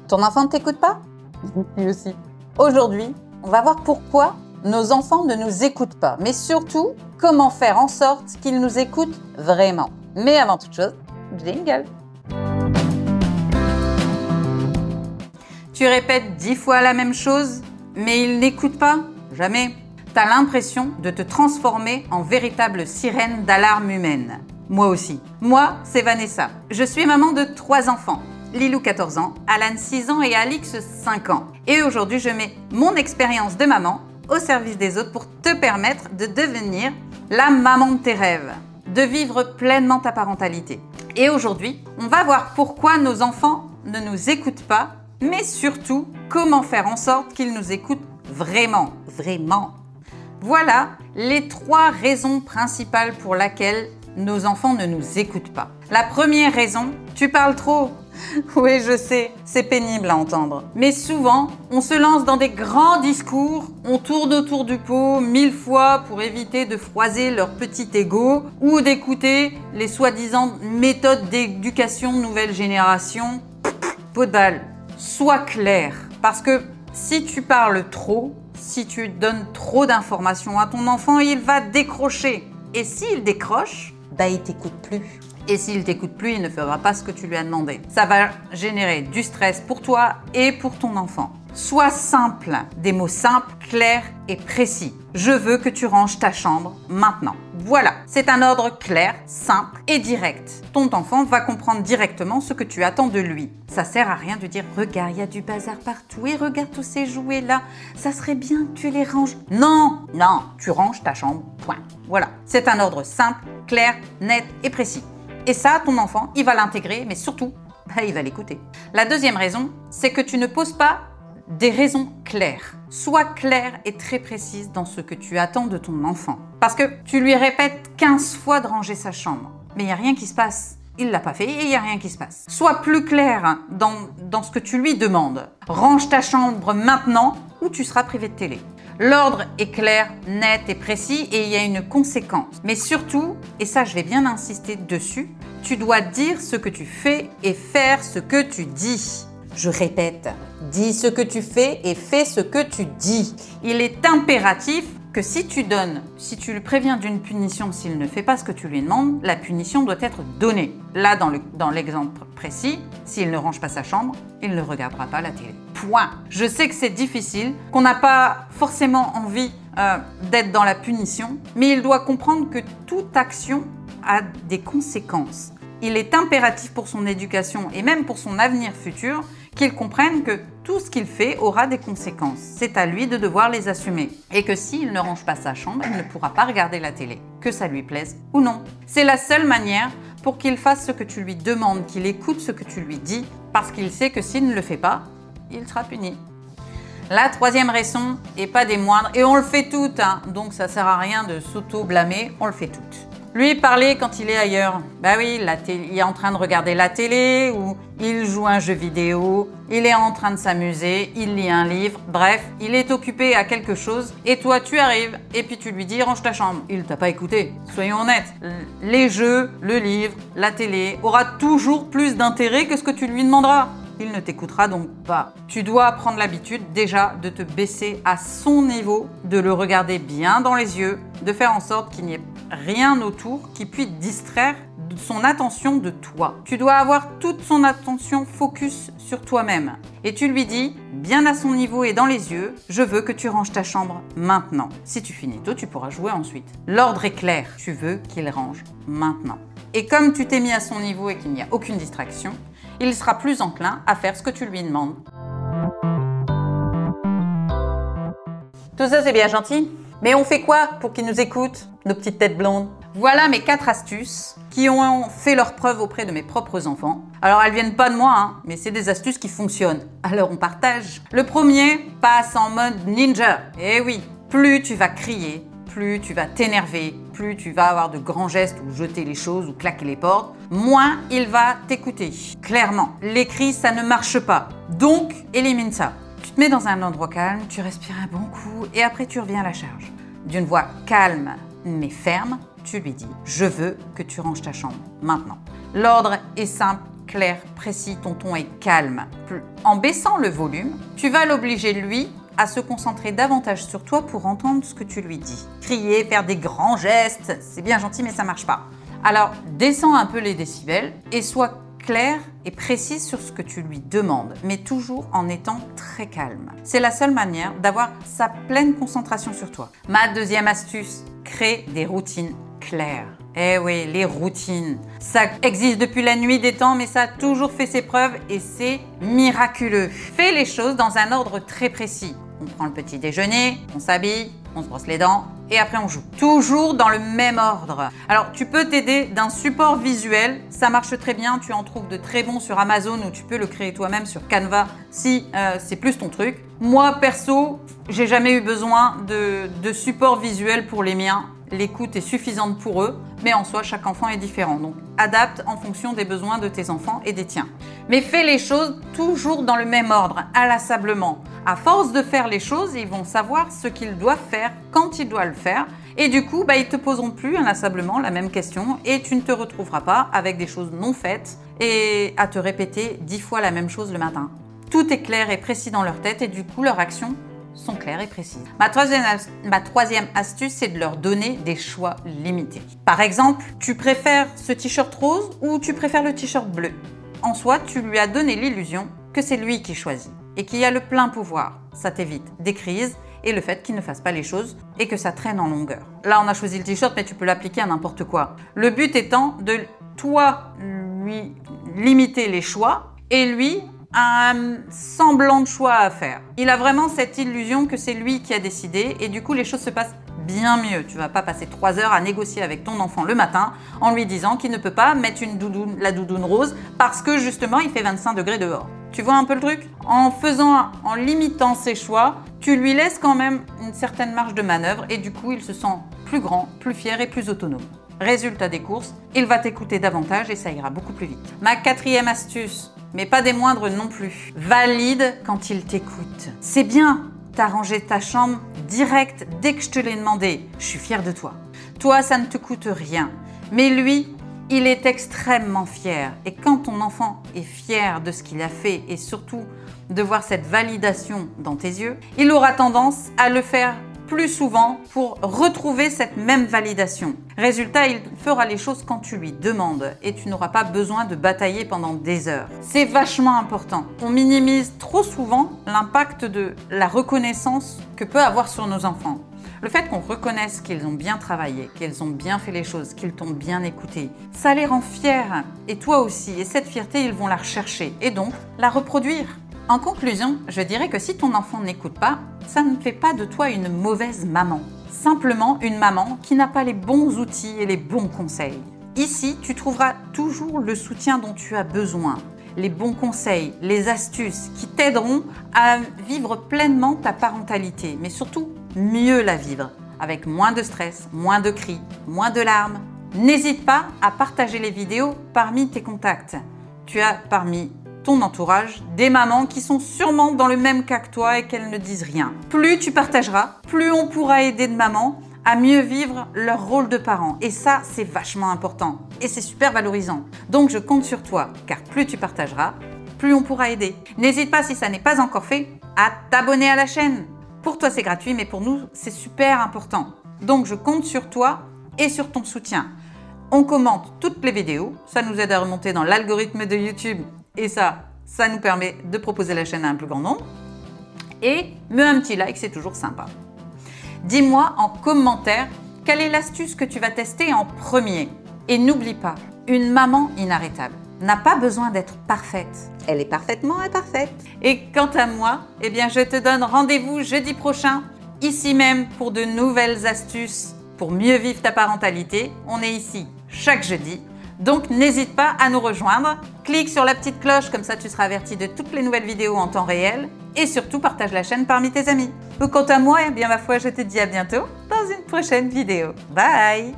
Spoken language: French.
Ton enfant ne t'écoute pas? Lui aussi. Aujourd'hui, on va voir pourquoi nos enfants ne nous écoutent pas, mais surtout, comment faire en sorte qu'ils nous écoutent vraiment. Mais avant toute chose, jingle! Tu répètes 10 fois la même chose, mais ils n'écoutent pas? Jamais. T'as l'impression de te transformer en véritable sirène d'alarme humaine. Moi aussi. Moi, c'est Vanessa. Je suis maman de 3 enfants. Lilou 14 ans, Alan 6 ans et Alix 5 ans. Et aujourd'hui, je mets mon expérience de maman au service des autres pour te permettre de devenir la maman de tes rêves, de vivre pleinement ta parentalité. Et aujourd'hui, on va voir pourquoi nos enfants ne nous écoutent pas, mais surtout, comment faire en sorte qu'ils nous écoutent vraiment, vraiment. Voilà les 3 raisons principales pour lesquelles nos enfants ne nous écoutent pas. La première raison, tu parles trop. Oui, je sais, c'est pénible à entendre. Mais souvent, on se lance dans des grands discours, on tourne autour du pot 1000 fois pour éviter de froisser leur petit ego ou d'écouter les soi-disant méthodes d'éducation nouvelle génération. Pot de balle. Sois clair, parce que si tu parles trop, si tu donnes trop d'informations à ton enfant, il va décrocher. Et s'il décroche, il t'écoute plus. Et s'il t'écoute plus, il ne fera pas ce que tu lui as demandé. Ça va générer du stress pour toi et pour ton enfant. Sois simple, des mots simples, clairs et précis. Je veux que tu ranges ta chambre maintenant. Voilà, c'est un ordre clair, simple et direct. Ton enfant va comprendre directement ce que tu attends de lui. Ça sert à rien de dire « Regarde, il y a du bazar partout et regarde tous ces jouets là. Ça serait bien que tu les ranges. » Non, non, tu ranges ta chambre, point. Voilà, c'est un ordre simple, clair, net et précis. Et ça, ton enfant, il va l'intégrer, mais surtout, il va l'écouter. La deuxième raison, c'est que tu ne poses pas des raisons claires. Sois claire et très précise dans ce que tu attends de ton enfant. Parce que tu lui répètes 15 fois de ranger sa chambre, mais il n'y a rien qui se passe. Il ne l'a pas fait et il n'y a rien qui se passe. Sois plus clair dans ce que tu lui demandes. Range ta chambre maintenant ou tu seras privé de télé. L'ordre est clair, net et précis et il y a une conséquence. Mais surtout, et ça je vais bien insister dessus, tu dois dire ce que tu fais et faire ce que tu dis. Je répète, dis ce que tu fais et fais ce que tu dis. Il est impératif que si tu le préviens d'une punition s'il ne fait pas ce que tu lui demandes, la punition doit être donnée. Là, dans l'exemple précis, s'il ne range pas sa chambre, il ne regardera pas la télé. Point. Je sais que c'est difficile, qu'on n'a pas forcément envie d'être dans la punition, mais il doit comprendre que toute action a des conséquences. Il est impératif pour son éducation et même pour son avenir futur qu'il comprenne que tout ce qu'il fait aura des conséquences. C'est à lui de devoir les assumer. Et que s'il ne range pas sa chambre, il ne pourra pas regarder la télé, que ça lui plaise ou non. C'est la seule manière pour qu'il fasse ce que tu lui demandes, qu'il écoute ce que tu lui dis, parce qu'il sait que s'il ne le fait pas, il sera puni. La troisième raison, et pas des moindres, et on le fait toutes, donc ça sert à rien de s'auto-blâmer, on le fait toutes. Lui parler quand il est ailleurs. Bah oui, il est en train de regarder la télé ou il joue un jeu vidéo, il est en train de s'amuser, il lit un livre, bref, il est occupé à quelque chose et toi tu arrives et puis tu lui dis range ta chambre. Il t'a pas écouté, soyons honnêtes. Les jeux, le livre, la télé aura toujours plus d'intérêt que ce que tu lui demanderas. Il ne t'écoutera donc pas. Tu dois prendre l'habitude déjà de te baisser à son niveau, de le regarder bien dans les yeux, de faire en sorte qu'il n'y ait rien autour qui puisse distraire son attention de toi. Tu dois avoir toute son attention focus sur toi-même. Et tu lui dis, bien à son niveau et dans les yeux, je veux que tu ranges ta chambre maintenant. Si tu finis tôt, tu pourras jouer ensuite. L'ordre est clair, tu veux qu'il range maintenant. Et comme tu t'es mis à son niveau et qu'il n'y a aucune distraction, il sera plus enclin à faire ce que tu lui demandes. Tout ça, c'est bien gentil. Mais on fait quoi pour qu'ils nous écoutent, nos petites têtes blondes? Voilà mes 4 astuces qui ont fait leur preuve auprès de mes propres enfants. Alors, elles viennent pas de moi, mais c'est des astuces qui fonctionnent. Alors, on partage. Le premier, passe en mode ninja. Eh oui, plus tu vas crier, plus tu vas t'énerver, plus tu vas avoir de grands gestes ou jeter les choses ou claquer les portes, moins il va t'écouter. Clairement, les cris, ça ne marche pas. Donc, élimine ça. Tu te mets dans un endroit calme, tu respires un bon coup et après tu reviens à la charge. D'une voix calme mais ferme, tu lui dis « Je veux que tu ranges ta chambre maintenant ». L'ordre est simple clair, précis, ton ton est calme. En baissant le volume, tu vas l'obliger, lui, à se concentrer davantage sur toi pour entendre ce que tu lui dis. Crier, faire des grands gestes, c'est bien gentil, mais ça marche pas. Alors, descends un peu les décibels et sois clair et précis sur ce que tu lui demandes, mais toujours en étant très calme. C'est la seule manière d'avoir sa pleine concentration sur toi. Ma deuxième astuce, crée des routines claires. Eh oui, les routines. Ça existe depuis la nuit des temps, mais ça a toujours fait ses preuves et c'est miraculeux. Fais les choses dans un ordre très précis. On prend le petit déjeuner, on s'habille, on se brosse les dents et après on joue. Toujours dans le même ordre. Alors tu peux t'aider d'un support visuel, ça marche très bien, tu en trouves de très bons sur Amazon ou tu peux le créer toi-même sur Canva si c'est plus ton truc. Moi perso, j'ai jamais eu besoin de support visuel pour les miens. L'écoute est suffisante pour eux, mais en soi, chaque enfant est différent. Donc, adapte en fonction des besoins de tes enfants et des tiens. Mais fais les choses toujours dans le même ordre, inlassablement. À force de faire les choses, ils vont savoir ce qu'ils doivent faire, quand ils doivent le faire. Et du coup, ils ne te poseront plus inlassablement la même question et tu ne te retrouveras pas avec des choses non faites et à te répéter 10 fois la même chose le matin. Tout est clair et précis dans leur tête et du coup, leur action sont claires et précises. Ma troisième astuce, c'est de leur donner des choix limités. Par exemple, tu préfères ce t-shirt rose ou tu préfères le t-shirt bleu? En soi, tu lui as donné l'illusion que c'est lui qui choisit et qu'il y a le plein pouvoir. Ça t'évite des crises et le fait qu'il ne fasse pas les choses et que ça traîne en longueur. Là, on a choisi le t-shirt, mais tu peux l'appliquer à n'importe quoi. Le but étant de, toi, lui limiter les choix et lui, un semblant de choix à faire. Il a vraiment cette illusion que c'est lui qui a décidé et du coup les choses se passent bien mieux. Tu vas pas passer 3 heures à négocier avec ton enfant le matin en lui disant qu'il ne peut pas mettre la doudoune rose parce que justement il fait 25 degrés dehors. Tu vois un peu le truc? En limitant ses choix, tu lui laisses quand même une certaine marge de manœuvre et du coup il se sent plus grand, plus fier et plus autonome. Résultat des courses, il va t'écouter davantage et ça ira beaucoup plus vite. Ma quatrième astuce, mais pas des moindres non plus. Valide quand il t'écoute. C'est bien, t'as rangé ta chambre direct dès que je te l'ai demandé. Je suis fière de toi. Toi, ça ne te coûte rien. Mais lui, il est extrêmement fier. Et quand ton enfant est fier de ce qu'il a fait et surtout de voir cette validation dans tes yeux, il aura tendance à le faire plus souvent pour retrouver cette même validation. Résultat, il fera les choses quand tu lui demandes et tu n'auras pas besoin de batailler pendant des heures. C'est vachement important. On minimise trop souvent l'impact de la reconnaissance que peut avoir sur nos enfants. Le fait qu'on reconnaisse qu'ils ont bien travaillé, qu'ils ont bien fait les choses, qu'ils t'ont bien écouté, ça les rend fiers et toi aussi. Et cette fierté, ils vont la rechercher et donc la reproduire. En conclusion, je dirais que si ton enfant n'écoute pas, ça ne fait pas de toi une mauvaise maman. Simplement une maman qui n'a pas les bons outils et les bons conseils. Ici, tu trouveras toujours le soutien dont tu as besoin, les bons conseils, les astuces qui t'aideront à vivre pleinement ta parentalité, mais surtout mieux la vivre, avec moins de stress, moins de cris, moins de larmes. N'hésite pas à partager les vidéos parmi tes contacts. Tu as parmi ton entourage, des mamans qui sont sûrement dans le même cas que toi et qu'elles ne disent rien. Plus tu partageras, plus on pourra aider de mamans à mieux vivre leur rôle de parent. Et ça, c'est vachement important. Et c'est super valorisant. Donc, je compte sur toi, car plus tu partageras, plus on pourra aider. N'hésite pas, si ça n'est pas encore fait, à t'abonner à la chaîne. Pour toi, c'est gratuit, mais pour nous, c'est super important. Donc, je compte sur toi et sur ton soutien. On commente toutes les vidéos. Ça nous aide à remonter dans l'algorithme de YouTube. Et ça nous permet de proposer la chaîne à un plus grand nombre. Et mets un petit like, c'est toujours sympa. Dis-moi en commentaire quelle est l'astuce que tu vas tester en premier. Et n'oublie pas, une maman inarrêtable n'a pas besoin d'être parfaite. Elle est parfaitement imparfaite. Et quant à moi, eh bien, je te donne rendez-vous jeudi prochain, ici même, pour de nouvelles astuces pour mieux vivre ta parentalité. On est ici chaque jeudi. Donc, n'hésite pas à nous rejoindre. Clique sur la petite cloche, comme ça tu seras averti de toutes les nouvelles vidéos en temps réel. Et surtout, partage la chaîne parmi tes amis. Quant à moi, eh bien, ma foi, je te dis à bientôt dans une prochaine vidéo. Bye!